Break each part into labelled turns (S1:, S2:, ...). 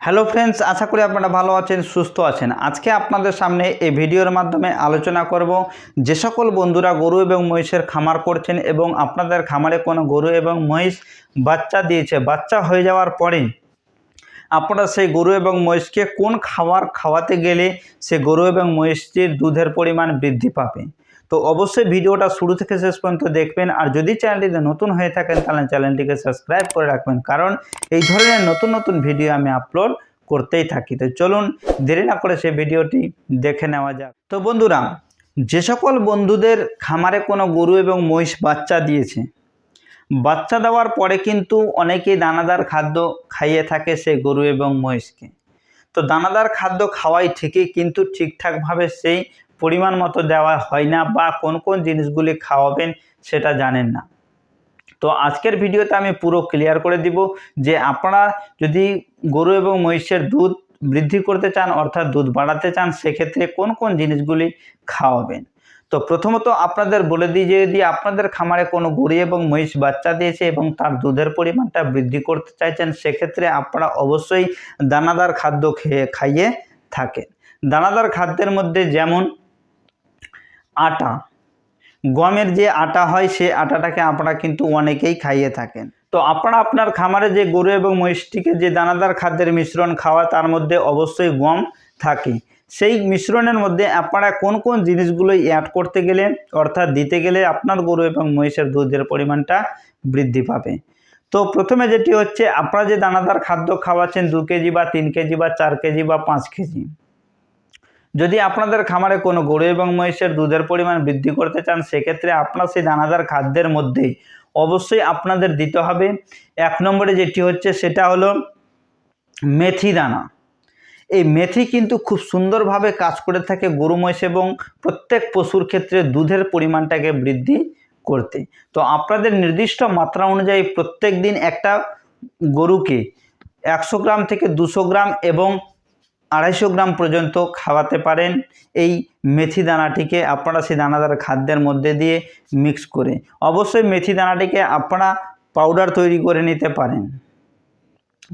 S1: Hello friends, আশা করি আপনারা ভালো আছেন, সুস্থ আছেন। আজকে আপনাদের সামনে এই ভিডিওর মাধ্যমে আলোচনা করব যে সকল বন্ধুরা গরু এবং মহিষের খামার করছেন এবং আপনাদের খামারে কোনো গরু এবং মহিষ বাচ্চা দিয়েছে, বাচ্চা হয়ে যাওয়ার পরে আপনারা সেই গরু এবং মহিষকে কোন খাবার খাওয়াতে গেলে সে গরু এবং মহিষটির দুধের পরিমাণ বৃদ্ধি পাবে। তো অবশ্যই ভিডিওটা শুরু থেকে শেষ পর্যন্ত দেখবেন। আর যদি চ্যানেলটিতে নতুন হয়ে থাকেন তাহলে চ্যানেলটিকে সাবস্ক্রাইব করে রাখবেন, কারণ এই ধরনের নতুন নতুন ভিডিও আমি আপলোড করতেই থাকি। তো চলুন দেরি না করে সেই ভিডিওটি দেখে নেওয়া যাক। তো বন্ধুরা, যে সকল বন্ধুদের খামারে কোনো গরু এবং মহিষ বাচ্চা দিয়েছে, বাচ্চা দেওয়ার পরে কিন্তু অনেকেই দানাদার খাদ্য খাইয়ে থাকে সেই গরু এবং মহিষকে। তো দানাদার খাদ্য খাওয়াই ঠিকই, কিন্তু ঠিকঠাকভাবে সেই পরিমাণ মতো দেওয়া হয় না, বা কোন কোন জিনিসগুলি খাওয়াবেন সেটা জানেন না। তো আজকের ভিডিওতে আমি পুরো ক্লিয়ার করে দিব যে আপনারা যদি গরু এবং মহিষের দুধ বৃদ্ধি করতে চান, অর্থাৎ দুধ বাড়াতে চান, সেক্ষেত্রে কোন কোন জিনিসগুলি খাওয়াবেন। তো প্রথমত আপনাদের বলে দিই যে যদি আপনাদের খামারে কোনো গরু এবং মহিষ বাচ্চা দিয়েছে এবং তার দুধের পরিমাণটা বৃদ্ধি করতে চাইছেন, সেক্ষেত্রে আপনারা অবশ্যই দানাদার খাদ্য খাইয়ে থাকেন। দানাদার খাদ্যের মধ্যে যেমন আটা, গমের যে আটা হয় সেই আটাটাকে আপনারা কিন্তু অনেকেই খাইয়ে থাকেন। তো আপনারা আপনার খামারে যে গরু এবং মহিষটিকে যে দানাদার খাদ্যের মিশ্রণ খাওয়া, তার মধ্যে অবশ্যই গম থাকে। সেই মিশ্রণের মধ্যে আপনারা কোন কোন জিনিসগুলো অ্যাড করতে গেলে, অর্থাৎ দিতে গেলে আপনার গরু এবং মহিষের দুধের পরিমাণটা বৃদ্ধি পাবে। তো প্রথমে যেটি হচ্ছে, আপনারা যে দানাদার খাদ্য খাওয়াচ্ছেন 2 কেজি বা 3 কেজি বা 4 কেজি বা 5 কেজি, যদি আপনাদের খামারে কোনো গরু এবং মহিষের দুধের পরিমাণ বৃদ্ধি করতে চান, সেক্ষেত্রে আপনার সেই দানাদার খাদ্যের মধ্যেই অবশ্যই আপনাদের দিতে হবে 1 নম্বরে যেটি হচ্ছে সেটা হলো মেথি দানা। এই মেথি কিন্তু খুব সুন্দরভাবে কাজ করে থাকে গরু মহিষ এবং প্রত্যেক পশুর ক্ষেত্রে দুধের পরিমাণটাকে বৃদ্ধি করতে। তো আপনাদের নির্দিষ্ট মাত্রা অনুযায়ী প্রত্যেক দিন একটা গরুকে 100 গ্রাম থেকে 200 গ্রাম এবং 250 গ্রাম পর্যন্ত খাওয়াতে পারেন এই মেথি দানাটিকে আপনারা সেই দানাদার খাদ্যের মধ্যে দিয়ে মিক্স করে। অবশ্যই মেথি দানাটিকে আপনারা পাউডার তৈরি করে নিতে পারেন।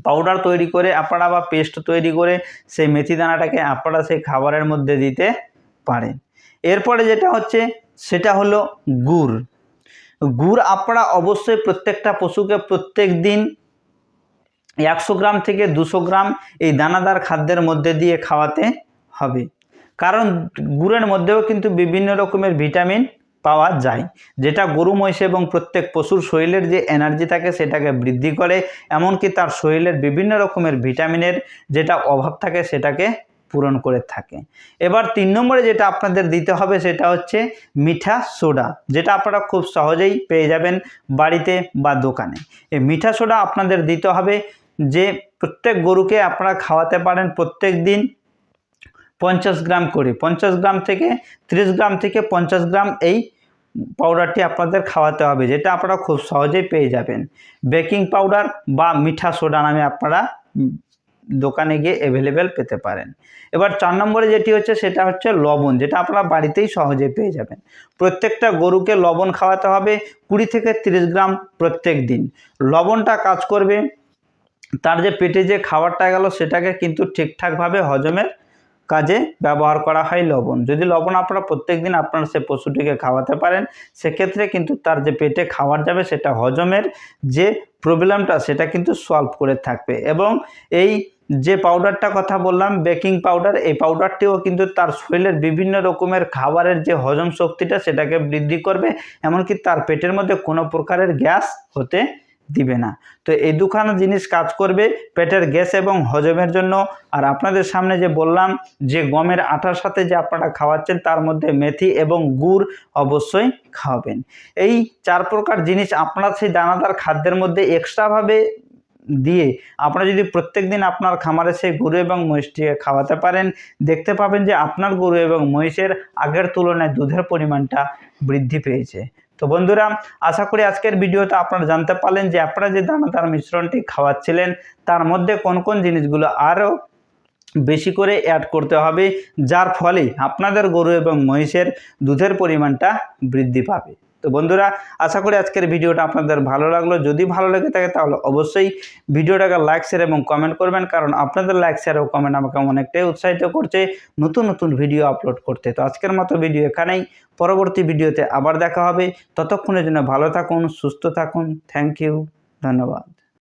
S1: পাউডার তৈরি করে আপনারা বা পেস্ট তৈরি করে সেই মেথি দানাটাকে আপনারা সেই খাবারের মধ্যে দিতে পারেন। এরপরে যেটা হচ্ছে সেটা হলো গুড়। গুড় আপনারা অবশ্যই প্রত্যেকটা পশুকে প্রত্যেক দিন 100 গ্রাম থেকে 200 গ্রাম এই দানাদার খাদ্যের মধ্যে দিয়ে খাওয়াতে হবে, কারণ গুড়ের মধ্যেও কিন্তু বিভিন্ন রকমের ভিটামিন পাওয়া যায়, যেটা গরু মহিষ এবং প্রত্যেক পশুর শরীরের যে এনার্জি থাকে সেটাকে বৃদ্ধি করে, এমনকি তার শরীরের বিভিন্ন রকমের ভিটামিনের যেটা অভাব থাকে সেটাকে পূরণ করে থাকে। এবার 3 নম্বরে যেটা আপনাদের দিতে হবে সেটা হচ্ছে মিঠা সোডা, যেটা আপনারা খুব সহজেই পেয়ে যাবেন বাড়িতে বা দোকানে। এই মিঠা সোডা আপনাদের দিতে হবে, যে প্রত্যেক গরুকে আপনারা খাওয়াতে পারেন প্রত্যেক দিন 50 গ্রাম করে, 50 গ্রাম থেকে 30 গ্রাম থেকে 50 গ্রাম এই পাউডারটি আপনাদের খাওয়াতে হবে, যেটা আপনারা খুব সহজেই পেয়ে যাবেন। বেকিং পাউডার বা মিঠা সোডা নামে আপনারা দোকানে গিয়ে অ্যাভেলেবেল পেতে পারেন। এবার 4 নম্বরে যেটি হচ্ছে সেটা হচ্ছে লবণ, যেটা আপনারা বাড়িতেই সহজে পেয়ে যাবেন। প্রত্যেকটা গরুকে লবণ খাওয়াতে হবে 20 থেকে 30 গ্রাম প্রত্যেক দিন। লবণটা কাজ করবে তার যে পেটে যে খাবারটা গেল সেটাকে কিন্তু ঠিকঠাকভাবে হজমের কাজে ব্যবহার করা হয় লবণ। যদি লবণ আপনারা প্রত্যেক দিন আপনারা সে পশুটিকে খাওয়াতে পারেন, সেক্ষেত্রে কিন্তু তার যে পেটে খাবার যাবে সেটা হজমের যে প্রবলেমটা সেটা কিন্তু সলভ করে থাকবে। এবং এই যে পাউডারটা কথা বললাম বেকিং পাউডার, এই পাউডারটিও কিন্তু তার শরীরের বিভিন্ন রকমের খাবারের যে হজম শক্তিটা সেটাকে বৃদ্ধি করবে, এমনকি তার পেটের মধ্যে কোনো প্রকারের গ্যাস হতে দিবে না। তো এই দুখানা জিনিস কাজ করবে পেটের গ্যাস এবং হজমের জন্য। আর আপনাদের সামনে যে বললাম যে গমের আটার সাথে যে আপনারা খাওয়াচ্ছেন তার মধ্যে মেথি এবং গুড় অবশ্যই খাওয়াবেন। এই 4 প্রকার জিনিস আপনারা সেই দানাদার খাদ্যের মধ্যে এক্সট্রাভাবে দিয়ে আপনারা যদি প্রত্যেক দিন আপনার খামারে সেই গরু এবং মহিষটিকে খাওয়াতে পারেন, দেখতে পাবেন যে আপনার গরু এবং মহিষের আগের তুলনায় দুধের পরিমাণটা বৃদ্ধি পেয়েছে। তো বন্ধুরা, আশা করি আজকের ভিডিওতে আপনারা জানতে পারলেন যে আপনারা যে দানাদার মিশ্রণটি খাওয়াচ্ছিলেন তার মধ্যে কোন কোন জিনিসগুলো আরও বেশি করে অ্যাড করতে হবে, যার ফলে আপনাদের গরু এবং মহিষের দুধের পরিমাণটা বৃদ্ধি পাবে। তো বন্ধুরা, আশা করি আজকের ভিডিওটা আপনাদের ভালো লাগলো। যদি ভালো লেগে থাকে তাহলে অবশ্যই ভিডিওটাকে লাইক শেয়ার এবং কমেন্ট করবেন, কারণ আপনাদের লাইক শেয়ার ও কমেন্ট আমাকে অনেকটাই উৎসাহিত করছে নতুন নতুন ভিডিও আপলোড করতে। তো আজকের মতো ভিডিও এখানেই, পরবর্তী ভিডিওতে আবার দেখা হবে। ততক্ষণের জন্য ভালো থাকুন, সুস্থ থাকুন। থ্যাংক ইউ, ধন্যবাদ।